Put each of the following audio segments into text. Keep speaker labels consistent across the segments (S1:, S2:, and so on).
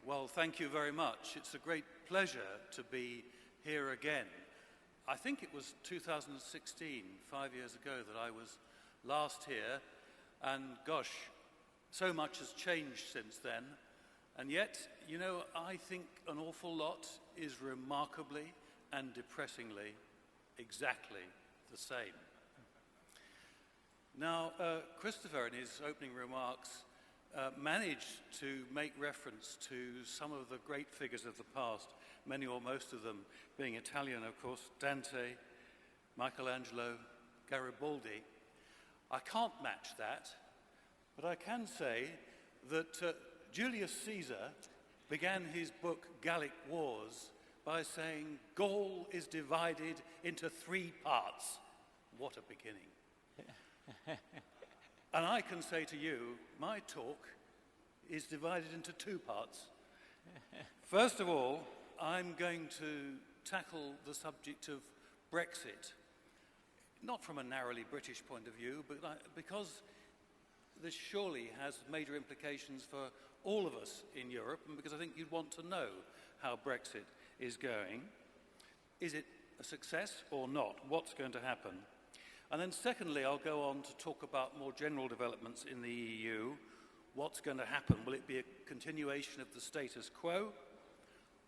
S1: Well, thank you very much. It's a great pleasure to be here again. I think it was 2016, 5 years ago, that I was last here, and gosh, so much has changed since then. And yet, you know, I think an awful lot is remarkably and depressingly exactly the same. Now, Christopher, in his opening remarks, managed to make reference to some of the great figures of the past, many or most of them being Italian, of course, Dante, Michelangelo, Garibaldi. I can't match that, but I can say that Julius Caesar began his book Gallic Wars by saying, Gaul is divided into 3 parts. What a beginning. And I can say to you, my talk is divided into 2 parts. First of all, I'm going to tackle the subject of Brexit, not from a narrowly British point of view, but because this surely has major implications for all of us in Europe, and because I think you'd want to know how Brexit is going. Is it a success or not? What's going to happen? And then secondly, I'll go on to talk about more general developments in the EU. What's going to happen? Will it be a continuation of the status quo,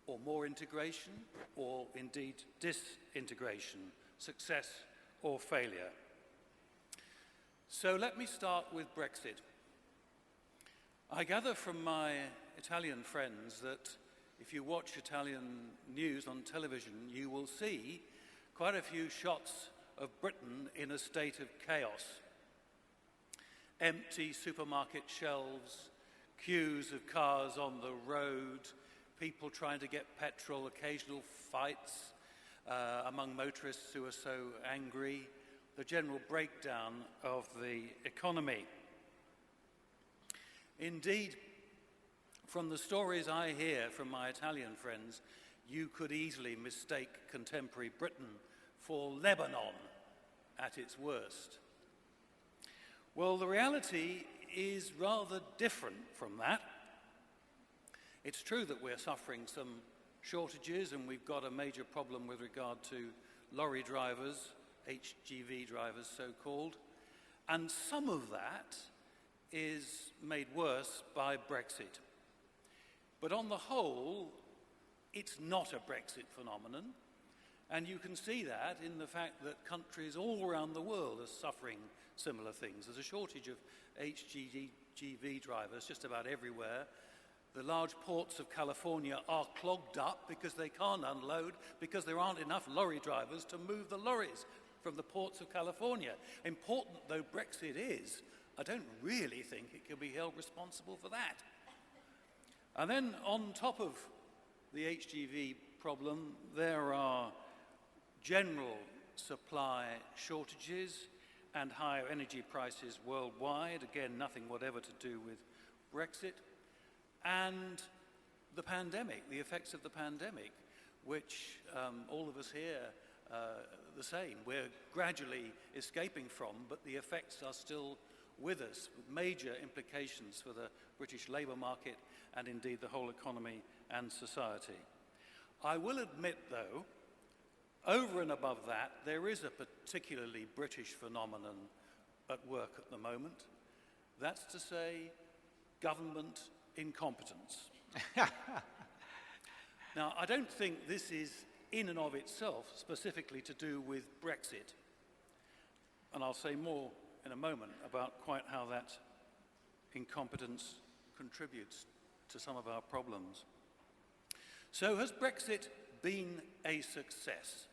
S1: or more integration, or indeed disintegration, success or failure? So let me start with Brexit. I gather from my Italian friends that if you watch Italian news on television, you will see quite a few shots of Britain in a state of chaos. Empty supermarket shelves, queues of cars on the road, people trying to get petrol, occasional fights among motorists who are so angry, the general breakdown of the economy. Indeed, from the stories I hear from my Italian friends, you could easily mistake contemporary Britain for Lebanon at its worst. Well, the reality is rather different from that. It's true that we're suffering some shortages, and we've got a major problem with regard to lorry drivers, HGV drivers so-called, and some of that is made worse by Brexit. But on the whole, it's not a Brexit phenomenon, and you can see that in the fact that countries all around the world are suffering similar things. There's a shortage of HGV drivers just about everywhere. The large ports of California are clogged up because they can't unload, because there aren't enough lorry drivers to move the lorries from the ports of California. Important though Brexit is, I don't really think it can be held responsible for that. And then on top of the HGV problem, there are general supply shortages and higher energy prices worldwide. Again, nothing whatever to do with Brexit. And the pandemic, the effects of the pandemic, which all of us here the same. We're gradually escaping from, but the effects are still with us, with major implications for the British labour market and indeed the whole economy and society. I will admit, though, over and above that, there is a particularly British phenomenon at work at the moment. That's to say, government incompetence. Now, I don't think this is in and of itself specifically to do with Brexit. And I'll say more in a moment about quite how that incompetence contributes to some of our problems. So has Brexit been a success?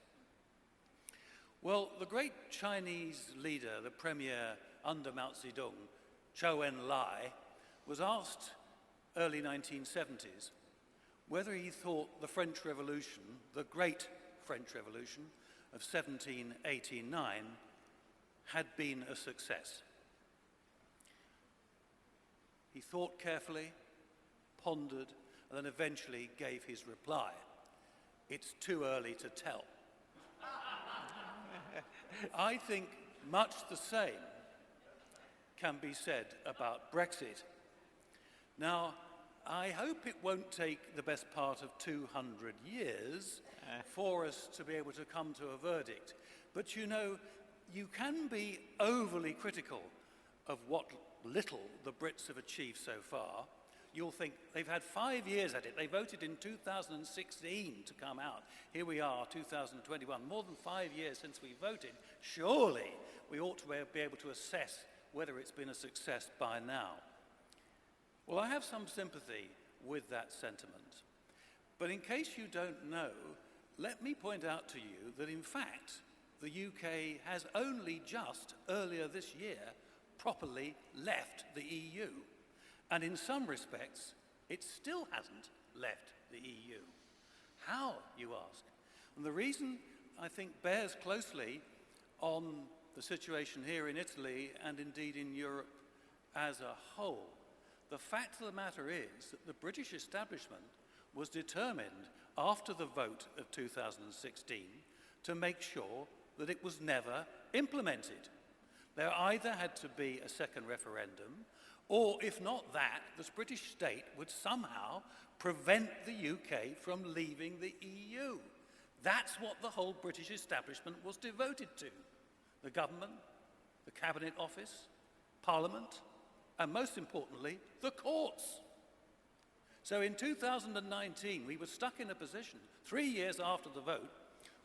S1: Well, the great Chinese leader, the premier under Mao Zedong, Zhou Enlai, was asked early 1970s whether he thought the French Revolution, the great French Revolution of 1789, had been a success. He thought carefully, pondered, and then eventually gave his reply. It's too early to tell. I think much the same can be said about Brexit. Now, I hope it won't take the best part of 200 years for us to be able to come to a verdict. But you know, you can be overly critical of what little the Brits have achieved so far. You'll think they've had 5 years at it. They voted in 2016 to come out. Here we are, 2021, more than 5 years since we voted. Surely we ought to be able to assess whether it's been a success by now. Well, I have some sympathy with that sentiment. But in case you don't know, let me point out to you that in fact, the UK has only just earlier this year properly left the EU. And in some respects, it still hasn't left the EU. How, you ask? And the reason, I think, bears closely on the situation here in Italy and indeed in Europe as a whole. The fact of the matter is that the British establishment was determined after the vote of 2016 to make sure that it was never implemented. There either had to be a second referendum, or if not that, the British state would somehow prevent the UK from leaving the EU. That's what the whole British establishment was devoted to. The government, the Cabinet Office, Parliament, and most importantly, the courts. So in 2019, we were stuck in a position, 3 years after the vote,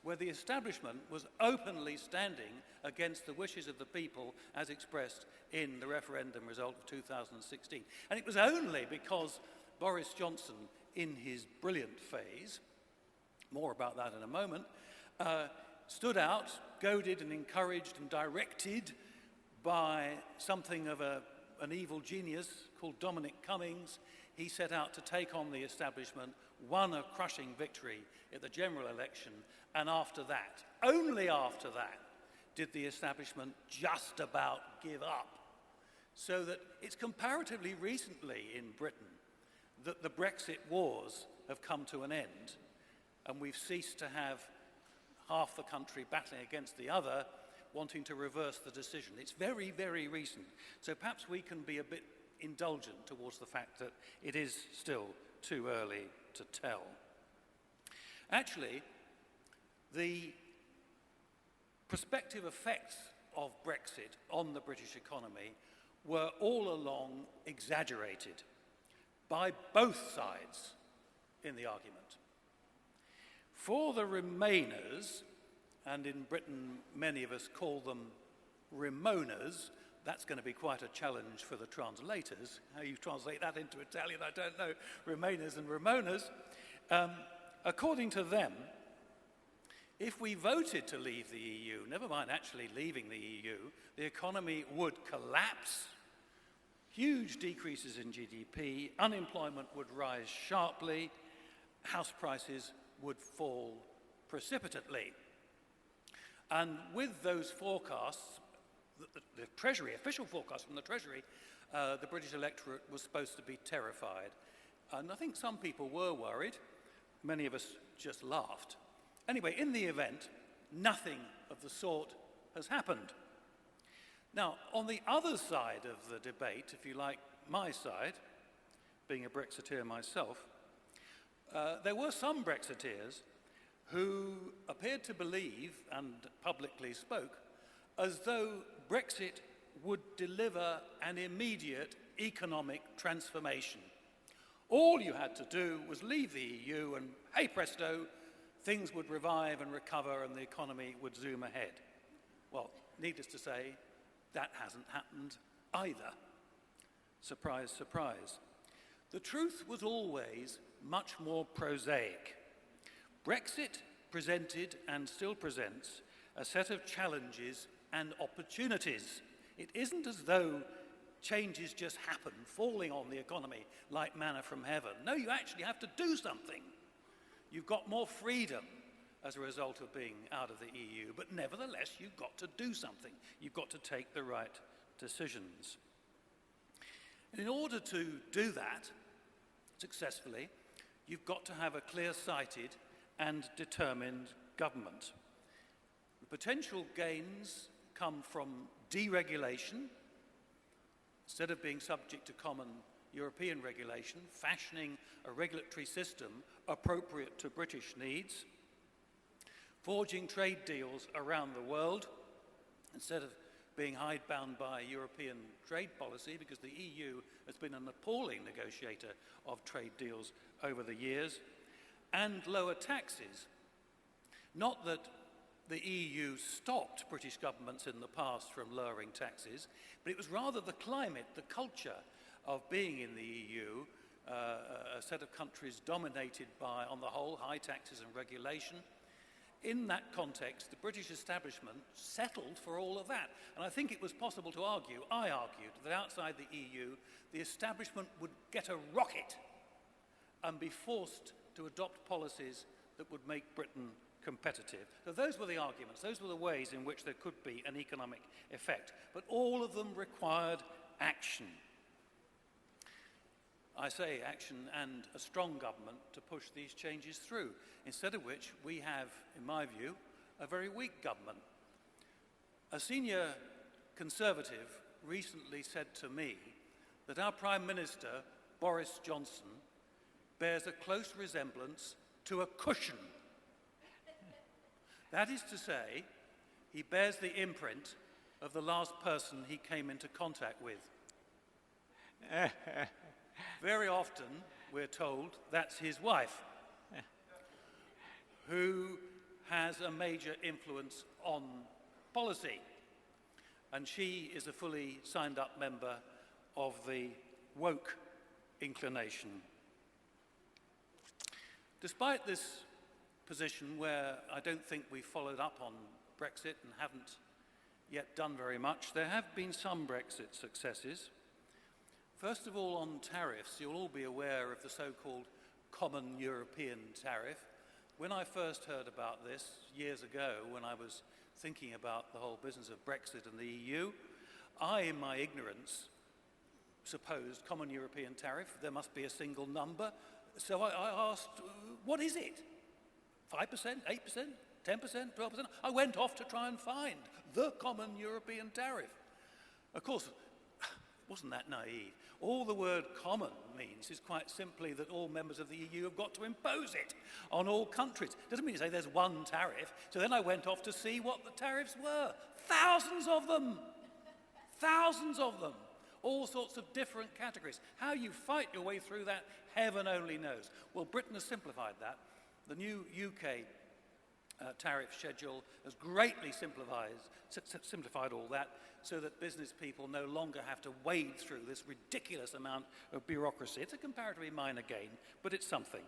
S1: where the establishment was openly standing against the wishes of the people as expressed in the referendum result of 2016. And it was only because Boris Johnson, in his brilliant phase, more about that in a moment, stood out, goaded and encouraged and directed by something of an evil genius called Dominic Cummings. He set out to take on the establishment, won a crushing victory at the general election, and after that, only after that, did the establishment just about give up. So that it's comparatively recently in Britain that the Brexit wars have come to an end, and we've ceased to have half the country battling against the other, wanting to reverse the decision. It's very, very recent. So perhaps we can be a bit indulgent towards the fact that it is still too early to tell. Actually, the prospective effects of Brexit on the British economy were all along exaggerated by both sides in the argument. For the Remainers, and in Britain many of us call them Remoners, that's going to be quite a challenge for the translators. How you translate that into Italian, I don't know. Remainers and Remoners. According to them, if we voted to leave the EU, never mind actually leaving the EU, the economy would collapse, huge decreases in GDP, unemployment would rise sharply, house prices would fall precipitately. And with those forecasts, the Treasury, official forecast from the Treasury, the British electorate was supposed to be terrified. And I think some people were worried. Many of us just laughed. Anyway, in the event, nothing of the sort has happened. Now, on the other side of the debate, if you like, my side, being a Brexiteer myself, there were some Brexiteers who appeared to believe, and publicly spoke, as though Brexit would deliver an immediate economic transformation. All you had to do was leave the EU and, hey presto, things would revive and recover and the economy would zoom ahead. Well, needless to say, that hasn't happened either. Surprise, surprise. The truth was always much more prosaic. Brexit presented and still presents a set of challenges and opportunities. It isn't as though changes just happen, falling on the economy like manna from heaven. No, you actually have to do something. You've got more freedom as a result of being out of the EU, but nevertheless, you've got to do something. You've got to take the right decisions. And in order to do that successfully, you've got to have a clear-sighted and determined government. The potential gains come from deregulation. Instead of being subject to common European regulation, fashioning a regulatory system appropriate to British needs, forging trade deals around the world instead of being hidebound by European trade policy, because the EU has been an appalling negotiator of trade deals over the years, and lower taxes. Not that the EU stopped British governments in the past from lowering taxes, but it was rather the climate, the culture of being in the EU, a set of countries dominated by, on the whole, high taxes and regulation. In that context, the British establishment settled for all of that. And I think it was possible to argue, I argued, that outside the EU, the establishment would get a rocket and be forced to adopt policies that would make Britain competitive. So those were the arguments, those were the ways in which there could be an economic effect. But all of them required action. I say action and a strong government to push these changes through, instead of which we have, in my view, a very weak government. A senior Conservative recently said to me that our Prime Minister, Boris Johnson, bears a close resemblance to a cushion. That is to say, he bears the imprint of the last person he came into contact with. Very often, we're told, that's his wife, who has a major influence on policy. And she is a fully signed-up member of the woke inclination. Despite this position, where I don't think we followed up on Brexit and haven't yet done very much, there have been some Brexit successes. First of all, on tariffs, you'll all be aware of the so-called common European tariff. When I first heard about this years ago, when I was thinking about the whole business of Brexit and the EU, I, in my ignorance, supposed common European tariff, there must be a single number. So I asked, what is it? 5%, 8%, 10%, 12%? I went off to try and find the common European tariff. Of course, wasn't that naive? All the word common means is quite simply that all members of the EU have got to impose it on all countries. Doesn't mean to say there's one tariff. So then I went off to see what the tariffs were. Thousands of them! Thousands of them! All sorts of different categories. How you fight your way through that, heaven only knows. Well, Britain has simplified that. The new UK tariff schedule has greatly simplified all that, so that business people no longer have to wade through this ridiculous amount of bureaucracy. It's a comparatively minor gain, but it's something.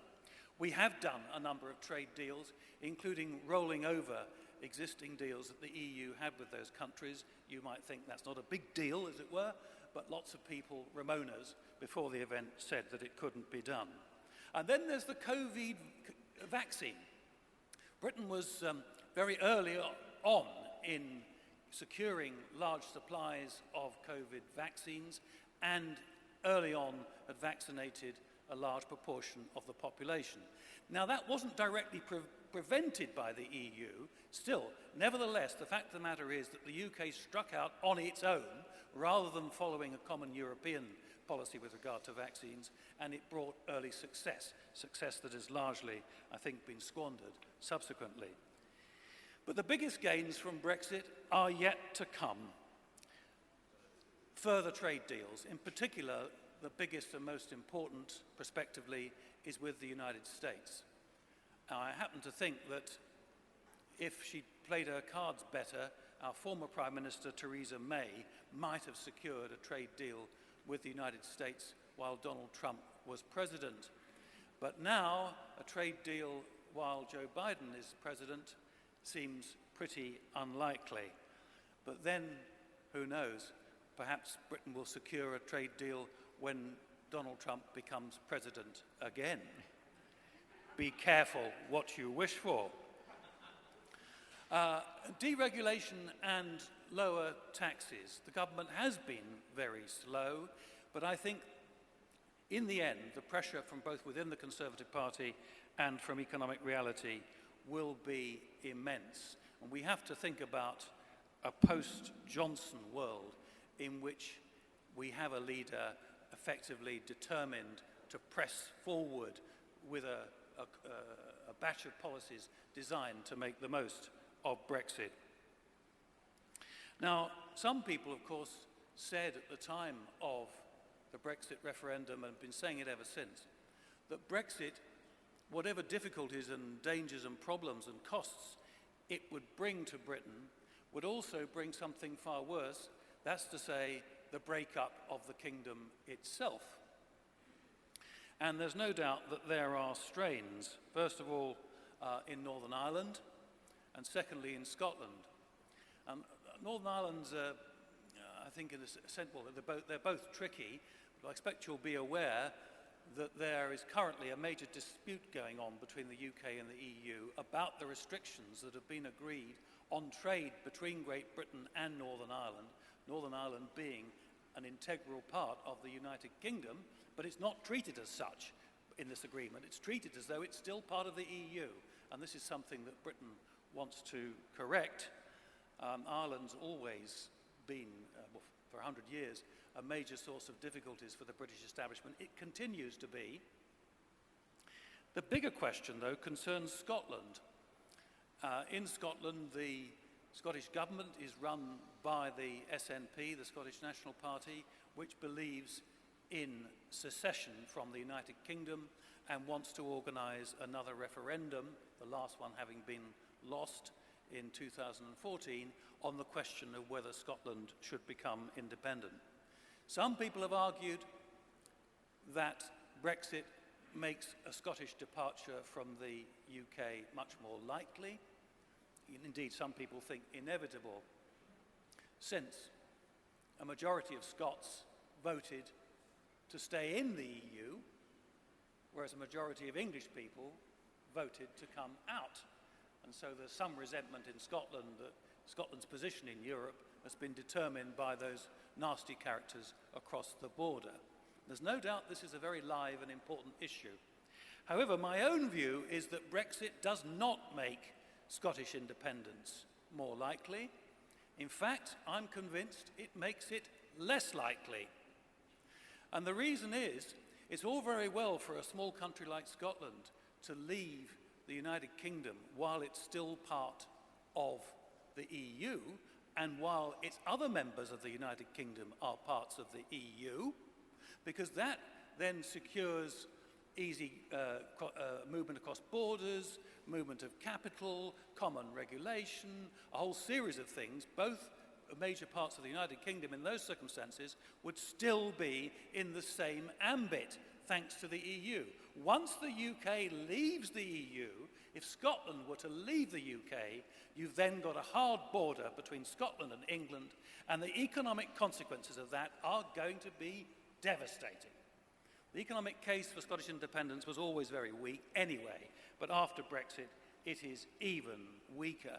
S1: We have done a number of trade deals, including rolling over existing deals that the EU had with those countries. You might think that's not a big deal, as it were, but lots of people, Ramonas, before the event said that it couldn't be done. And then there's the COVID vaccine. Britain was very early on in securing large supplies of COVID vaccines, and early on had vaccinated a large proportion of the population. Now, that wasn't directly prevented by the EU. Still, nevertheless, the fact of the matter is that the UK struck out on its own rather than following a common European policy with regard to vaccines, and it brought early success that has largely, I think, been squandered subsequently. But the biggest gains from Brexit are yet to come. Further trade deals, in particular, the biggest and most important, prospectively, is with the United States. Now, I happen to think that if she played her cards better, our former Prime Minister, Theresa May, might have secured a trade deal with the United States while Donald Trump was president. But now, a trade deal while Joe Biden is president seems pretty unlikely. But then, who knows, perhaps Britain will secure a trade deal when Donald Trump becomes president again. Be careful what you wish for. Deregulation and lower taxes. The government has been very slow, but I think in the end, the pressure from both within the Conservative Party and from economic reality will be immense. And we have to think about a post-Johnson world in which we have a leader effectively determined to press forward with a batch of policies designed to make the most of Brexit. Now, some people, of course, said at the time of the Brexit referendum, and have been saying it ever since, that Brexit, whatever difficulties and dangers and problems and costs it would bring to Britain, would also bring something far worse, that's to say, the breakup of the kingdom itself. And there's no doubt that there are strains, first of all in Northern Ireland, and secondly in Scotland. Northern Ireland's, I think, in a sense, well, they're both tricky, but I expect you'll be aware that there is currently a major dispute going on between the UK and the EU about the restrictions that have been agreed on trade between Great Britain and Northern Ireland being an integral part of the United Kingdom, but it's not treated as such in this agreement. It's treated as though it's still part of the EU, and this is something that Britain wants to correct. Ireland's always been, well, for 100 years, a major source of difficulties for the British establishment. It continues to be. The bigger question, though, concerns Scotland. In Scotland, the Scottish government is run by the SNP, the Scottish National Party, which believes in secession from the United Kingdom and wants to organise another referendum, the last one having been lost in 2014, on the question of whether Scotland should become independent. Some people have argued that Brexit makes a Scottish departure from the UK much more likely. Indeed, some people think inevitable, since a majority of Scots voted to stay in the EU, whereas a majority of English people voted to come out. And so there's some resentment in Scotland that Scotland's position in Europe has been determined by those nasty characters across the border. There's no doubt this is a very live and important issue. However, my own view is that Brexit does not make Scottish independence more likely. In fact, I'm convinced it makes it less likely. And the reason is, it's all very well for a small country like Scotland to leave the United Kingdom while it's still part of the EU, and while its other members of the United Kingdom are parts of the EU, because that then secures easy movement across borders, movement of capital, common regulation, a whole series of things. Both major parts of the United Kingdom in those circumstances would still be in the same ambit, thanks to the EU. Once the UK leaves the EU, if Scotland were to leave the UK, you've then got a hard border between Scotland and England, and the economic consequences of that are going to be devastating. The economic case for Scottish independence was always very weak anyway, but after Brexit, it is even weaker.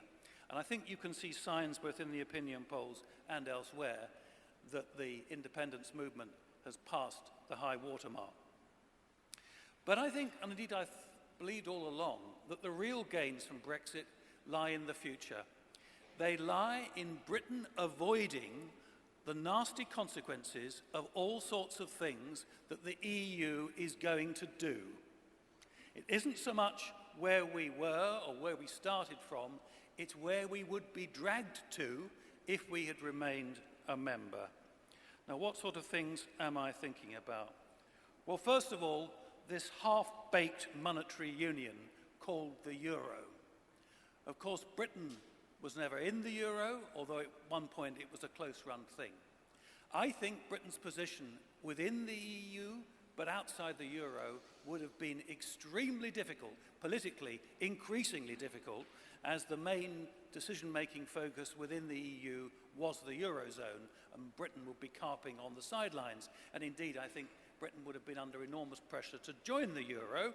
S1: And I think you can see signs both in the opinion polls and elsewhere that the independence movement has passed the high watermark. But I think, and indeed I've believed all along, that the real gains from Brexit lie in the future. They lie in Britain avoiding the nasty consequences of all sorts of things that the EU is going to do. It isn't so much where we were or where we started from, it's where we would be dragged to if we had remained a member. Now, what sort of things am I thinking about? Well, first of all, this half-baked monetary union called the euro. Of course, Britain was never in the euro, although at one point it was a close-run thing. I think Britain's position within the EU, but outside the euro, would have been extremely difficult, politically increasingly difficult, as the main decision-making focus within the EU was the eurozone, and Britain would be carping on the sidelines. And indeed, I think Britain would have been under enormous pressure to join the euro,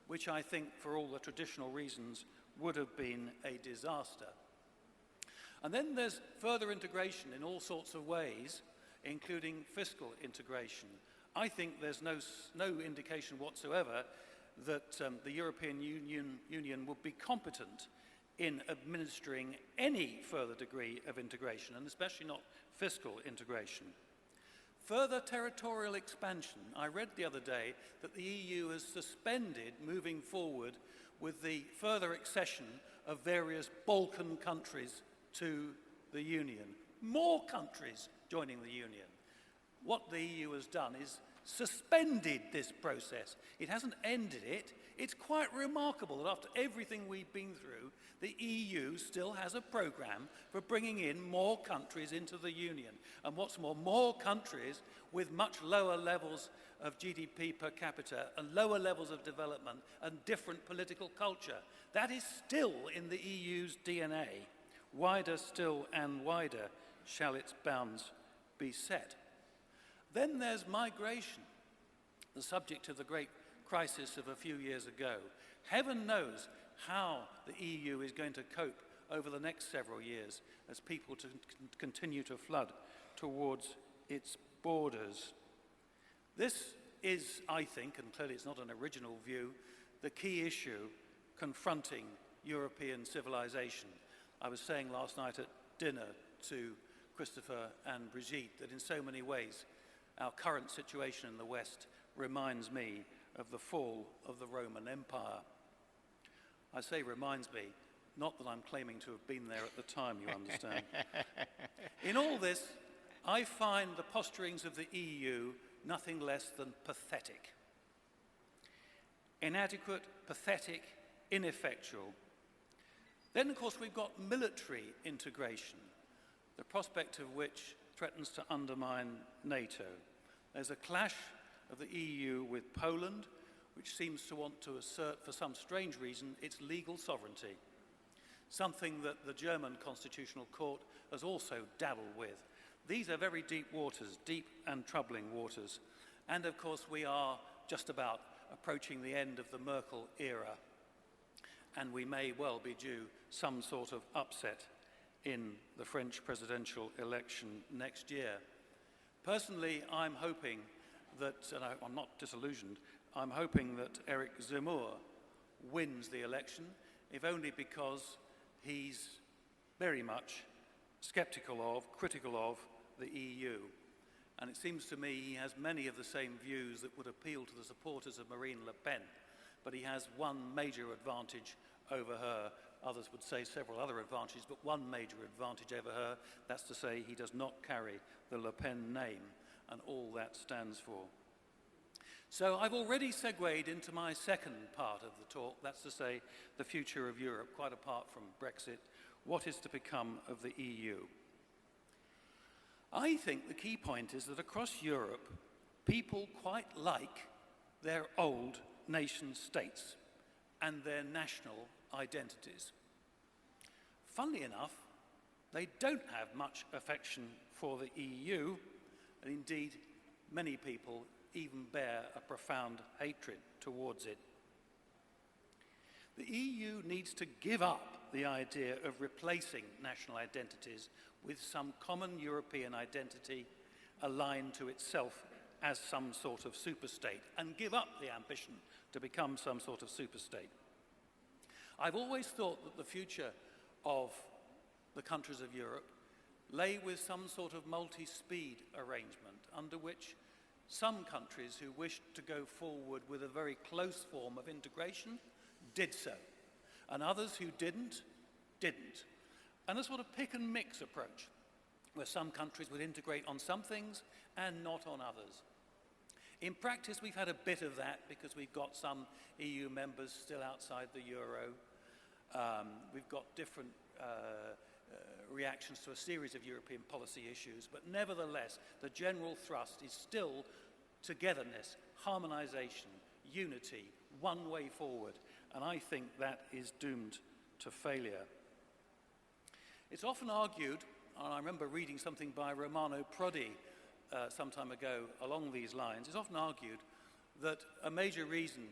S1: which I think, for all the traditional reasons, would have been a disaster. And then there's further integration in all sorts of ways, including fiscal integration. I think there's no indication whatsoever that the European Union would be competent in administering any further degree of integration, and especially not fiscal integration. Further territorial expansion. I read the other day that the EU has suspended moving forward with the further accession of various Balkan countries to the Union. More countries joining the Union. What the EU has done is suspended this process. It hasn't ended it. It's quite remarkable that after everything we've been through, the EU still has a programme for bringing in more countries into the Union. And what's more countries with much lower levels of GDP per capita and lower levels of development and different political culture. That is still in the EU's DNA. Wider still and wider shall its bounds be set. Then there's migration, the subject of the great crisis of a few years ago. Heaven knows how the EU is going to cope over the next several years as people continue to flood towards its borders. This is, I think, and clearly it's not an original view, the key issue confronting European civilization. I was saying last night at dinner to Christopher and Brigitte that in so many ways our current situation in the West reminds me of the fall of the Roman Empire. I say reminds me, not that I'm claiming to have been there at the time, you understand. In all this, I find the posturings of the EU nothing less than pathetic. Inadequate, pathetic, ineffectual. Then, of course, we've got military integration, the prospect of which threatens to undermine NATO. There's a clash of the EU with Poland, which seems to want to assert, for some strange reason, its legal sovereignty, something that the German Constitutional Court has also dabbled with. These are very deep waters, deep and troubling waters. And of course, we are just about approaching the end of the Merkel era, and we may well be due some sort of upset in the French presidential election next year. Personally, I'm hoping that, and I'm not disillusioned, I'm hoping that Eric Zemmour wins the election, if only because he's very much sceptical of, critical of the EU. And it seems to me he has many of the same views that would appeal to the supporters of Marine Le Pen, but he has one major advantage over her. Others would say several other advantages, but one major advantage over her, that's to say he does not carry the Le Pen name and all that stands for. So I've already segued into my second part of the talk, that's to say the future of Europe, quite apart from Brexit. What is to become of the EU? I think the key point is that across Europe, people quite like their old nation states and their national identities. Funnily enough, they don't have much affection for the EU, and indeed, many people even bear a profound hatred towards it. The EU needs to give up the idea of replacing national identities with some common European identity aligned to itself as some sort of superstate, and give up the ambition to become some sort of superstate. I've always thought that the future of the countries of Europe lay with some sort of multi-speed arrangement under which some countries who wished to go forward with a very close form of integration did so, and others who didn't. And a sort of pick and mix approach, where some countries would integrate on some things and not on others. In practice, we've had a bit of that because we've got some EU members still outside the euro. We've got different reactions to a series of European policy issues, but nevertheless, the general thrust is still togetherness, harmonization, unity, one way forward, and I think that is doomed to failure. It's often argued, and I remember reading something by Romano Prodi some time ago along these lines, it's often argued that a major reason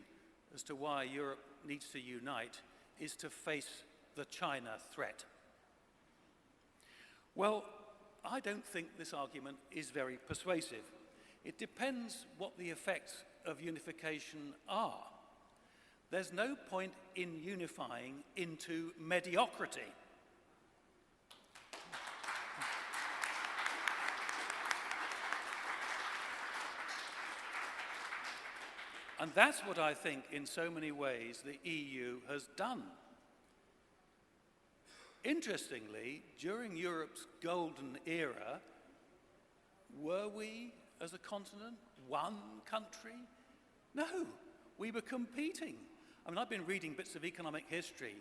S1: as to why Europe needs to unite is to face the China threat. Well, I don't think this argument is very persuasive. It depends what the effects of unification are. There's no point in unifying into mediocrity. And that's what I think, in so many ways, the EU has done. Interestingly, during Europe's golden era, were we, as a continent, one country? No, we were competing. I mean, I've been reading bits of economic history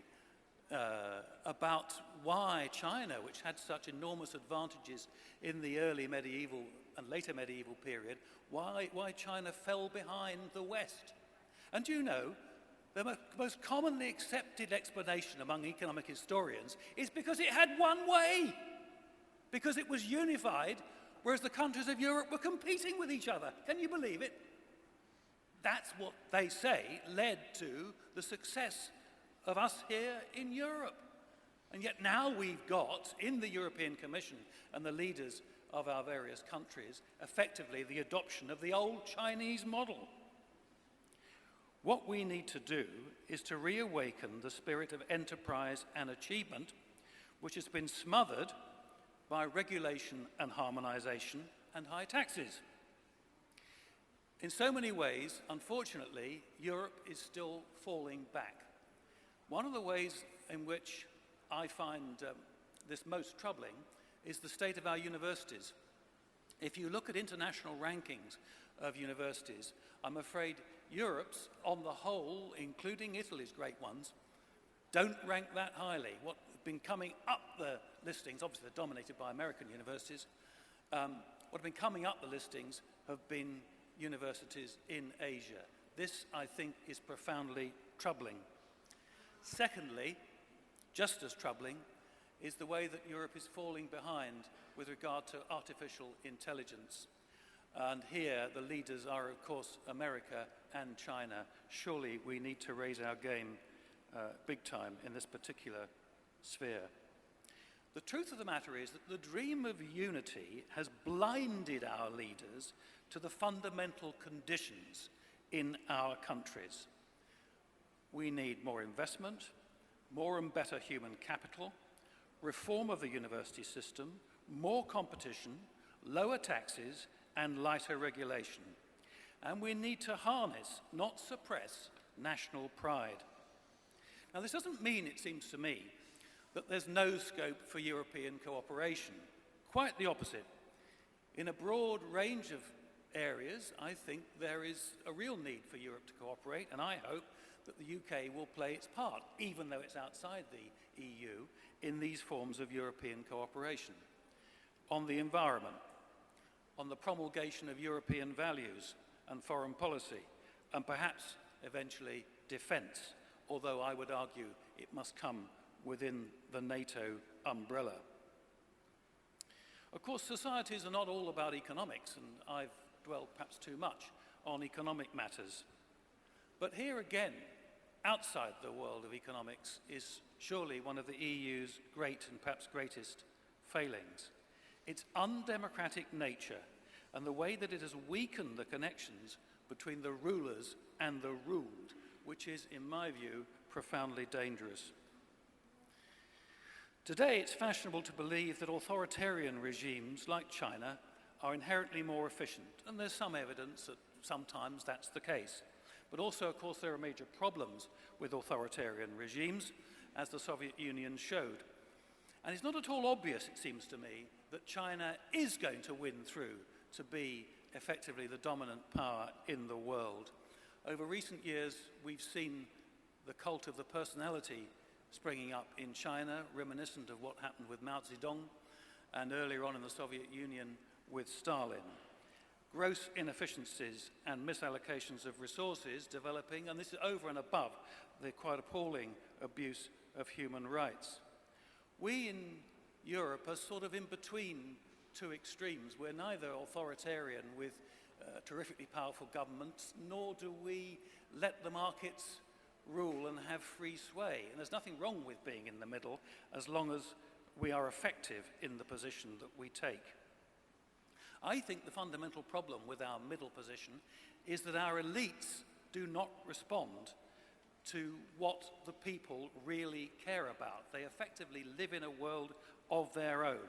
S1: about why China, which had such enormous advantages in the early medieval and later medieval period, why China fell behind the West. And you know, the most commonly accepted explanation among economic historians is because it had one way, because it was unified, whereas the countries of Europe were competing with each other. Can you believe it? That's what they say led to the success of us here in Europe. And yet now we've got, in the European Commission and the leaders of our various countries, effectively the adoption of the old Chinese model. What we need to do is to reawaken the spirit of enterprise and achievement, which has been smothered by regulation and harmonization and high taxes. In so many ways, unfortunately, Europe is still falling back. One of the ways in which I find this most troubling is the state of our universities. If you look at international rankings of universities, I'm afraid Europe's, on the whole, including Italy's great ones, don't rank that highly. What has been coming up the listings, obviously they're dominated by American universities, what have been coming up the listings have been universities in Asia. This, I think, is profoundly troubling. Secondly, just as troubling, is the way that Europe is falling behind with regard to artificial intelligence. And here the leaders are, of course, America and China. Surely we need to raise our game big time in this particular sphere. The truth of the matter is that the dream of unity has blinded our leaders to the fundamental conditions in our countries. We need more investment, more and better human capital, reform of the university system, more competition, lower taxes, and lighter regulation. And we need to harness, not suppress, national pride. Now, this doesn't mean, it seems to me, that there's no scope for European cooperation. Quite the opposite. In a broad range of areas, I think there is a real need for Europe to cooperate, and I hope that the UK will play its part, even though it's outside the EU, in these forms of European cooperation. On the environment, on the promulgation of European values and foreign policy, and perhaps eventually defence, although I would argue it must come within the NATO umbrella. Of course, societies are not all about economics, and I've dwelled perhaps too much on economic matters. But here again, outside the world of economics is surely one of the EU's great and perhaps greatest failings. Its undemocratic nature and the way that it has weakened the connections between the rulers and the ruled, which is, in my view, profoundly dangerous. Today, it's fashionable to believe that authoritarian regimes like China are inherently more efficient, and there's some evidence that sometimes that's the case. But also, of course, there are major problems with authoritarian regimes, as the Soviet Union showed. And it's not at all obvious, it seems to me, that China is going to win through to be effectively the dominant power in the world. Over recent years, we've seen the cult of the personality springing up in China, reminiscent of what happened with Mao Zedong, and earlier on in the Soviet Union with Stalin. Gross inefficiencies and misallocations of resources developing, and this is over and above the quite appalling abuse of human rights. We in Europe are sort of in between two extremes. We're neither authoritarian with terrifically powerful governments, nor do we let the markets rule and have free sway. And there's nothing wrong with being in the middle as long as we are effective in the position that we take. I think the fundamental problem with our middle position is that our elites do not respond to what the people really care about. They effectively live in a world of their own.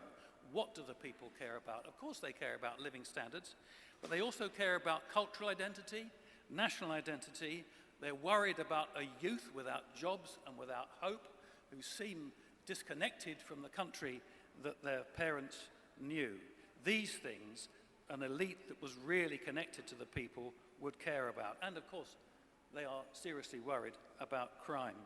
S1: What do the people care about? Of course they care about living standards, but they also care about cultural identity, national identity. They're worried about a youth without jobs and without hope, who seem disconnected from the country that their parents knew. These things, an elite that was really connected to the people would care about. And of course, they are seriously worried about crime.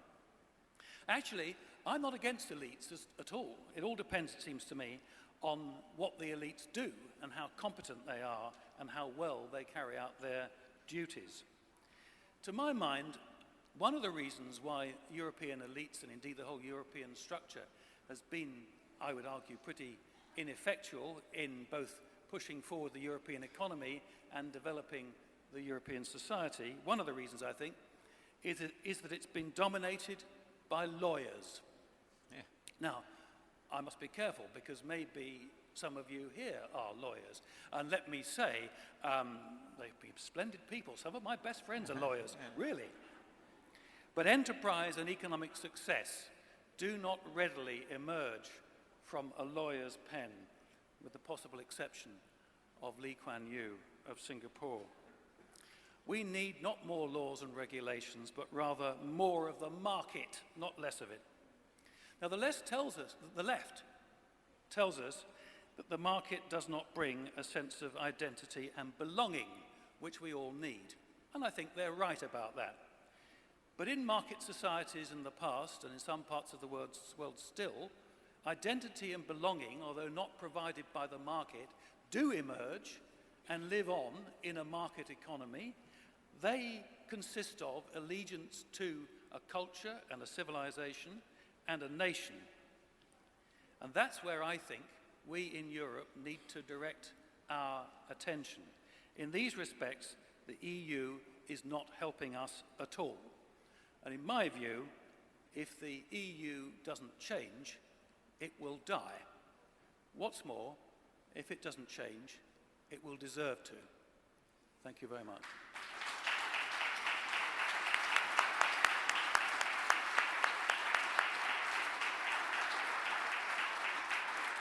S1: Actually, I'm not against elites at all. It all depends, it seems to me, on what the elites do and how competent they are and how well they carry out their duties. To my mind, one of the reasons why European elites and indeed the whole European structure has been, I would argue, pretty ineffectual in both pushing forward the European economy and developing the European society, one of the reasons, I think, is that it's been dominated by lawyers. Yeah. Now, I must be careful because maybe some of you here are lawyers. And let me say, they've been splendid people. Some of my best friends are lawyers, really. But enterprise and economic success do not readily emerge from a lawyer's pen, with the possible exception of Lee Kuan Yew of Singapore. We need not more laws and regulations, but rather more of the market, not less of it. Now, the left tells us that the market does not bring a sense of identity and belonging, which we all need. And I think they're right about that. But in market societies in the past, and in some parts of the world still, identity and belonging, although not provided by the market, do emerge and live on in a market economy. They consist of allegiance to a culture and a civilization and a nation. And that's where I think we in Europe need to direct our attention. In these respects, the EU is not helping us at all. And in my view, if the EU doesn't change, it will die. What's more, if it doesn't change, it will deserve to. Thank you very much.